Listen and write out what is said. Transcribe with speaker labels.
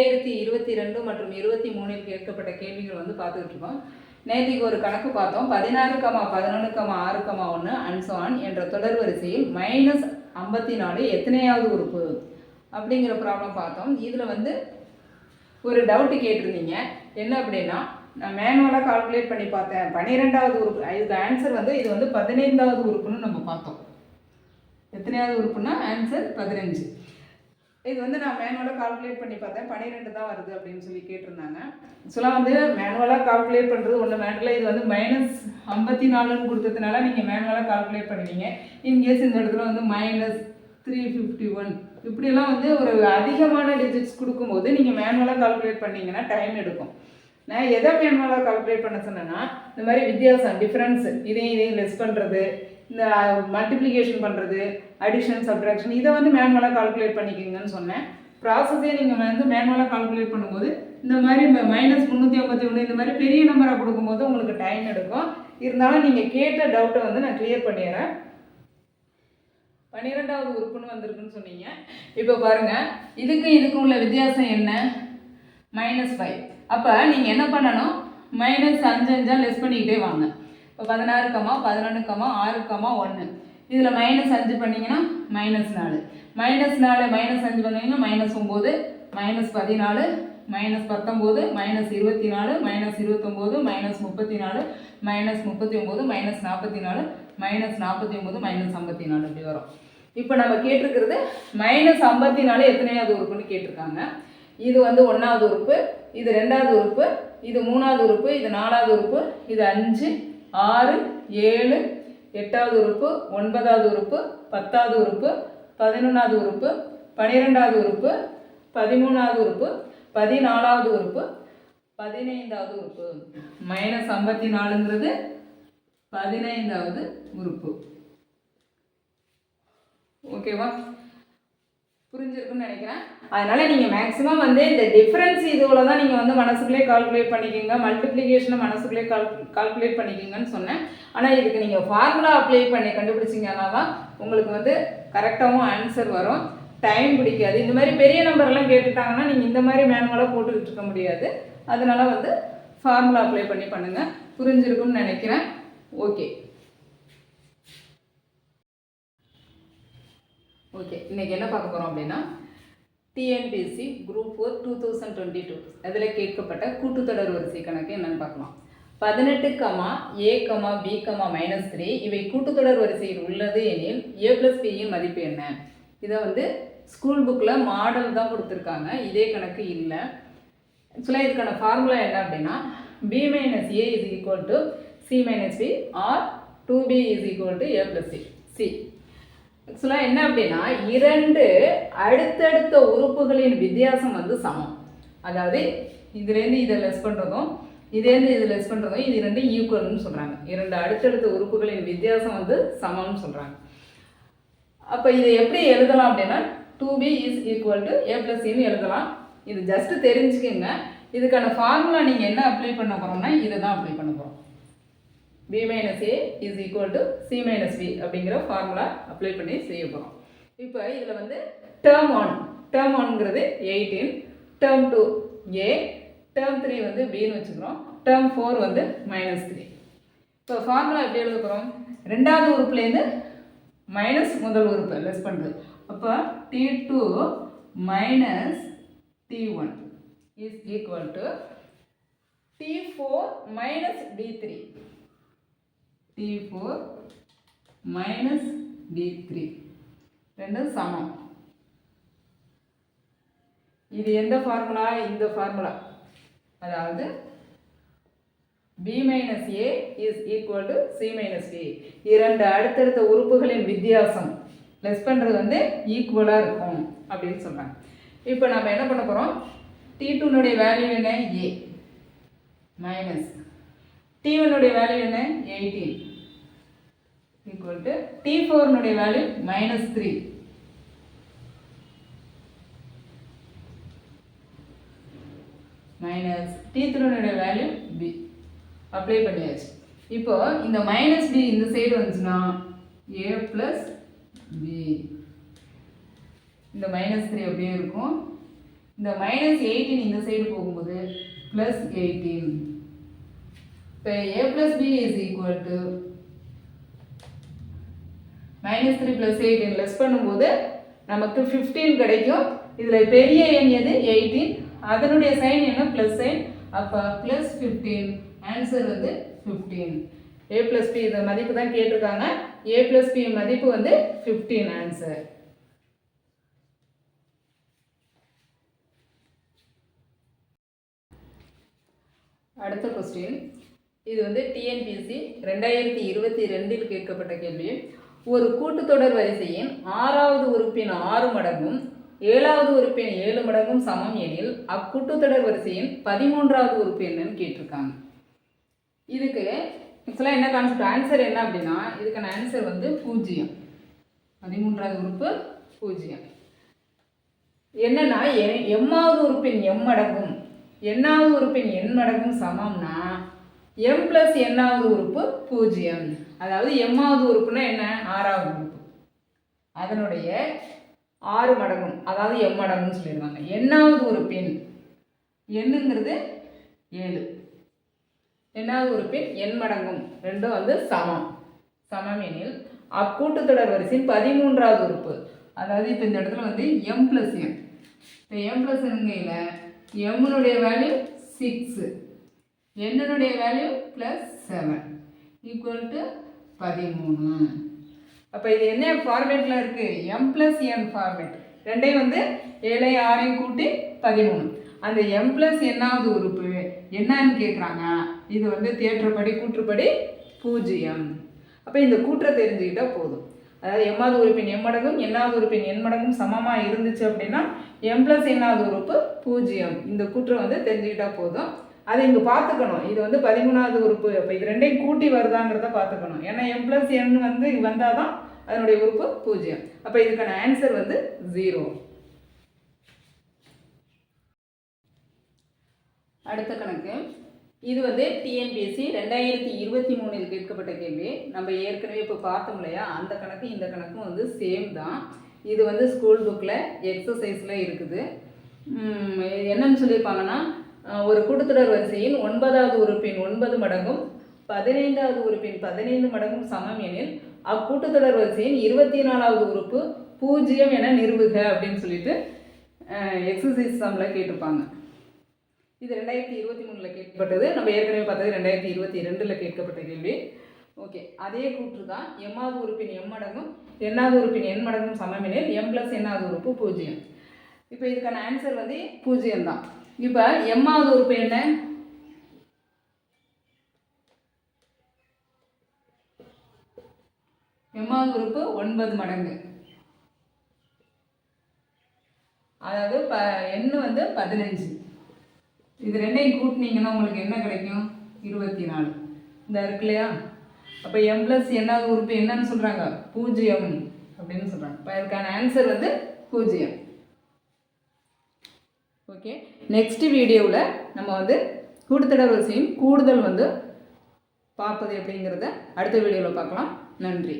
Speaker 1: 2022 மற்றும் 23 கேட்கப்பட்ட கேள்விகள் வந்து பார்த்துக்கிட்டு இருக்கோம். நேற்றுக்கு ஒரு கணக்கு பார்த்தோம். 16, 11, 6, 1 அண்ட் ஸோ ஆன் என்ற தொடர் வரிசையில் -54 எத்தனையாவது உறுப்பு அப்படிங்கிற ப்ராப்ளம் பார்த்தோம். இதில் வந்து ஒரு டவுட்டு கேட்டிருந்தீங்க. என்ன அப்படின்னா, நான் மேனுவலாக கால்குலேட் பண்ணி பார்த்தேன். 12வது உறுப்பு, இதுக்கு ஆன்சர் வந்து இது வந்து 15வது உறுப்புன்னு நம்ம பார்த்தோம். எத்தனையாவது உறுப்புன்னா ஆன்சர் 15. இது வந்து நான் மேனுவலாக கால்குலேட் பண்ணி பார்த்தேன், 12 தான் வருது அப்படின்னு சொல்லி கேட்டிருந்தாங்க. ஆக்சுவலாக வந்து மேனுவலாக கால்குலேட் பண்ணுறது ஒன்று மேட்டரில். இது வந்து -54ன்னு கொடுத்ததுனால நீங்கள் மேனுவலாக கால்குலேட் பண்ணுவீங்க. இன்கேஸ் இந்த இடத்துல வந்து -351 இப்படியெல்லாம் வந்து ஒரு அதிகமான டிஜிட்ஸ் கொடுக்கும்போது நீங்கள் மேனுவலாக கால்குலேட் பண்ணிங்கன்னா டைம் எடுக்கும். நான் எதை மேனுவலாக கால்குலேட் பண்ண சொன்னேன்னா, இந்த மாதிரி வித்தியாசம், டிஃப்ரென்ஸு, இதையும் லெஸ் பண்ணுறது, இந்த மல்டிப்ளிகேஷன் பண்ணுறது, அடிஷன், சப்ட்ராக்ஷன், இதை வந்து மேனுவலாக கால்குலேட் பண்ணிக்கிங்கன்னு சொன்னேன். ப்ராசஸே நீங்கள் வந்து மேனுவலாக கால்குலேட் பண்ணும்போது இந்த மாதிரி -351 இந்த மாதிரி பெரிய நம்பராக கொடுக்கும்போது உங்களுக்கு டைம் எடுக்கும். இருந்தாலும் நீங்கள் கேட்ட டவுட்டை வந்து நான் கிளியர் பண்ணிடுறேன். 12வது உறுப்புன்னு வந்திருக்குன்னு சொன்னீங்க. இப்போ பாருங்கள், இதுக்கும் உள்ள வித்தியாசம் என்ன? -5. அப்போ நீங்கள் என்ன பண்ணணும்? -5 லெஸ் பண்ணிக்கிட்டே வாங்க. இப்போ 16, 11, 6, 1 இதில் -5 பண்ணிங்கன்னா -4, -4 -5 பண்ணிங்கன்னா -9, -14, -19, -24, -29, -34, -39, -44, -49, இப்படி வரும். இப்போ நம்ம கேட்டிருக்கிறது -54 எத்தனையாவது உறுப்புன்னு கேட்டிருக்காங்க. இது வந்து 1வது உறுப்பு, இது 2வது உறுப்பு, இது 3வது உறுப்பு, இது 4வது உறுப்பு, இது 5, 6, 7, 8வது உறுப்பு, 9வது உறுப்பு, 10வது உறுப்பு, 11வது உறுப்பு, 12வது உறுப்பு, 13வது உறுப்பு, 14வது உறுப்பு, 15வது உறுப்பு. -54ங்கிறது 15வது உறுப்பு. ஓகேவா? புரிஞ்சிருக்குன்னு நினைக்கிறேன். அதனால் நீங்கள் மேக்ஸிமம் வந்து இந்த டிஃப்ரென்ஸ் இதுவில் தான் நீங்கள் வந்து மனசுக்குள்ளே கால்குலேட் பண்ணிக்கிங்க, மல்டிப்ளிகேஷனை மனசுக்குள்ளே கால்குலேட் பண்ணிக்கிங்கன்னு சொன்னேன். ஆனால் இதுக்கு நீங்கள் ஃபார்முலா அப்ளை பண்ணி கண்டுபிடிச்சிங்கன்னா தான் உங்களுக்கு வந்து கரெக்டாகவும் ஆன்சர் வரும், டைம் பிடிக்காது. இந்த மாதிரி பெரிய நம்பர்லாம் கேட்டுட்டாங்கன்னா நீங்கள் இந்த மாதிரி மேனுவலாக போட்டுக்கிட்டு இருக்க முடியாது. அதனால் வந்து ஃபார்முலா அப்ளை பண்ணி பண்ணுங்கள். புரிஞ்சிருக்குன்னு நினைக்கிறேன். ஓகே இன்றைக்கி என்ன பார்க்க போகிறோம் அப்படின்னா, டிஎன்பிஎஸ்சி குரூப் 4 2022 அதில் கேட்கப்பட்ட கூட்டுத்தொடர் வரிசை கணக்கு என்னென்னு பார்க்கலாம். 18, A, B, -3 இவை கூட்டுத்தொடர் வரிசையில் உள்ளது எனில் A+Bயின் மதிப்பு என்ன? இதை வந்து ஸ்கூல் புக்கில் மாடல் தான் கொடுத்துருக்காங்க, இதே கணக்கு இல்லை. ஆக்சுவலாக இதுக்கான ஃபார்முலா என்ன அப்படின்னா, B - A = C - B or 2B = A+C. ஆக்சுவலாக என்ன அப்படின்னா, 2 அடுத்தடுத்த உறுப்புகளின் வித்தியாசம் வந்து சமம். அதாவது இதுலேருந்து இதை லெஸ் பண்ணுறதும் இதேருந்து இது லெஸ் பண்ணுறதும் இது 2 ஈக்குவல்னு சொல்கிறாங்க. 2 அடுத்தடுத்த உறுப்புகளின் வித்தியாசம் வந்து சமம்னு சொல்கிறாங்க. அப்போ இதை எப்படி எழுதலாம் அப்படின்னா, 2B = A+Cன்னு எழுதலாம். இது ஜஸ்ட்டு தெரிஞ்சுக்கோங்க. இதுக்கான ஃபார்முலா நீங்கள் என்ன அப்ளை பண்ண போகிறோம்னா, இதை தான் அப்ளை பண்ண போகிறோம். B - A = C - B அப்படிங்கிற ஃபார்முலா அப்ளை பண்ணி செய்ய போகிறோம். இப்போ இதில் வந்து டேர்ம் 1ங்கிறது 18, டேர்ம் 2 A, டேர்ம் 3 வந்து Bன்னு வச்சுக்கிறோம், டேர்ம் 4 வந்து -3. இப்போ ஃபார்முலா எப்படி எழுத போகிறோம்? 2வது உறுப்புலேருந்து மைனஸ் முதல் உறுப்பு லெஸ் பண்ணுறது. அப்போ T2 - T1 = T4 - D3. T4 - D3 ரெண்டும் சமம். இது எந்த ஃபார்முலா? இந்த ஃபார்முலா. அதாவது B - A = C - B. 2 அடுத்தடுத்த உறுப்புகளின் வித்தியாசம் லெஸ் பண்ணுறது வந்து ஈக்குவலாக இருக்கும் அப்படின்னு சொல்கிறாங்க. இப்போ நம்ம என்ன பண்ண போகிறோம்? T2னுடைய வேல்யூ என்ன? A மைனஸ் T1னுடைய வேல்யூ என்ன? 18 = T4னுடைய வேல்யூ -3 மைனஸ் T3னுடைய வேல்யூ B. அப்ளை பண்ணியாச்சு. இப்போ இந்த -B இந்த சைடு வந்துச்சுன்னா A+B, இந்த -3 அப்படியே இருக்கும், இந்த -18 இந்த சைடு போகும்போது +18. இப்போ a plus b is equal to -3 + 18 less பண்ணும்போது நமக்கு 15 கிடைக்கும். இதில் பெரிய எண் எது 18, அதனுடைய சைன் என்ன ப்ளஸ் சைன், அப்போ +15. ஆன்சர் வந்து 15. a plus b இந்த மதிப்பு தான் கேட்டிருக்காங்க. a plus b மதிப்பு வந்து 15 ஆன்சர். அடுத்த கொஸ்டின், இது வந்து டிஎன்பிஎஸ்சி 2022 கேட்கப்பட்ட கேள்வி. ஒரு கூட்டுத்தொடர் வரிசையின் 6வது உறுப்பின் 6 மடங்கும் 7வது உறுப்பின் 7 மடங்கும் சமம் எனில் அக்கூட்டுத்தொடர் வரிசையின் 13வது உறுப்பு என்னன்னு கேட்டிருக்காங்க. இதுக்கு ஆக்சுவலாக என்ன கான்செப்ட், ஆன்சர் என்ன அப்படின்னா இதுக்கான ஆன்சர் வந்து 0. 13வது உறுப்பு 0. என்னன்னா எம்மாவது உறுப்பின் எம் மடங்கும் எண்ணாவது உறுப்பின் எண் மடங்கும் சமம்னா m + nஆவது உறுப்பு 0. அதாவது எம்மாவது உறுப்புனா என்ன, 6வது உறுப்பு, அதனுடைய 6 மடங்கும், அதாவது m மடங்குன்னு சொல்லிடுவாங்க. எண்ணாவது உறுப்பின் எண்ணுங்கிறது 7, எண்ணாவது உறுப்பின் எண் மடங்கும் ரெண்டும் வந்து சமம் எனில் அக்கூட்டுத்தொடர் வரிசையின் 13வது உறுப்பு, அதாவது இப்போ இந்த இடத்துல வந்து m + n. இப்போ m + nங்கையில் எம்னுடைய வேல்யூ 6, என்னுடைய வேல்யூ +7 ஈக்குவல் டு 13. அப்போ இது என்ன ஃபார்மேட்டில் இருக்குது, m + n ஃபார்மேட். ரெண்டையும் வந்து 7 6 கூட்டி 13. அந்த m + nஆவது உறுப்பு என்னன்னு கேட்குறாங்க. இது வந்து தேற்றப்படி கூற்றுப்படி 0. அப்போ இந்த கூற்றை தெரிஞ்சுக்கிட்டால் போதும். அதாவது எம்மாவது உறுப்பின் எம் மடங்கும் எண்ணாவது உறுப்பின் எண் மடங்கும் சமமாக இருந்துச்சு அப்படின்னா m + nஆவது உறுப்பு 0. இந்த கூற்றை வந்து தெரிஞ்சுக்கிட்டால் போதும். அதை இங்கே பார்த்துக்கணும். இது வந்து 13வது உறுப்பு. அப்போ இது ரெண்டையும் கூட்டி வருதாங்கிறத பார்த்துக்கணும். ஏன்னா m + n வந்து வந்தால் தான் அதனுடைய உறுப்பு 0. அப்போ இதுக்கான ஆன்சர் வந்து 0. அடுத்த கணக்கு, இது வந்து டிஎன்பிஎஸ்சி 2023 கேட்கப்பட்ட கேள்வி. நம்ம ஏற்கனவே இப்போ பார்த்தோம் இல்லையா, அந்த கணக்கு இந்த கணக்கும் வந்து சேம் தான். இது வந்து ஸ்கூல் புக்கில் எக்ஸசைஸில் இருக்குது. என்னன்னு சொல்லியிருப்பாங்கன்னா, ஒரு கூட்டுத்தொடர் வரிசையின் 9வது உறுப்பின் 9 மடங்கும் 15வது உறுப்பின் 15 மடங்கும் சமம் எனில் அக்கூட்டுத்தொடர் வரிசையின் 24வது உறுப்பு 0 என நிறுவுக அப்படின்னு சொல்லிட்டு எக்ஸசைஸ் சம்மில் கேட்டிருப்பாங்க. இது 2023 கேட்கப்பட்டது. நம்ம ஏற்கனவே பார்த்தது 2022 கேட்கப்பட்ட கேள்வி. ஓகே, அதே கூற்று தான். எம்மாவது உறுப்பின் எம் மடங்கும் எண்ணாவது உறுப்பின் எண் மடங்கும் சமம் எனில் m + nஆவது உறுப்பு 0. இப்போ இதுக்கான ஆன்சர் வந்து 0 தான். இப்போ எம்மாவது உறுப்பு என்ன, எம்மாவது உறுப்பு 9 மடங்கு, அதாவது எண் வந்து 15. இது ரெண்டையும் கூட்டினீங்கன்னா உங்களுக்கு என்ன கிடைக்கும், 24. இந்த இருக்கு இல்லையா. அப்போ m + nஆவது உறுப்பு என்னன்னு சொல்கிறாங்க, 0 அப்படின்னு சொல்கிறாங்க. இப்போ இதுக்கான ஆன்சர் வந்து 0. ஓகே, நெக்ஸ்ட் வீடியோவில் நம்ம வந்து கூட்டுத்தொடர் வரிசையின் கூடுதல் வந்து பார்ப்பது எப்படிங்கிறத அடுத்த வீடியோவில் பார்க்கலாம். நன்றி.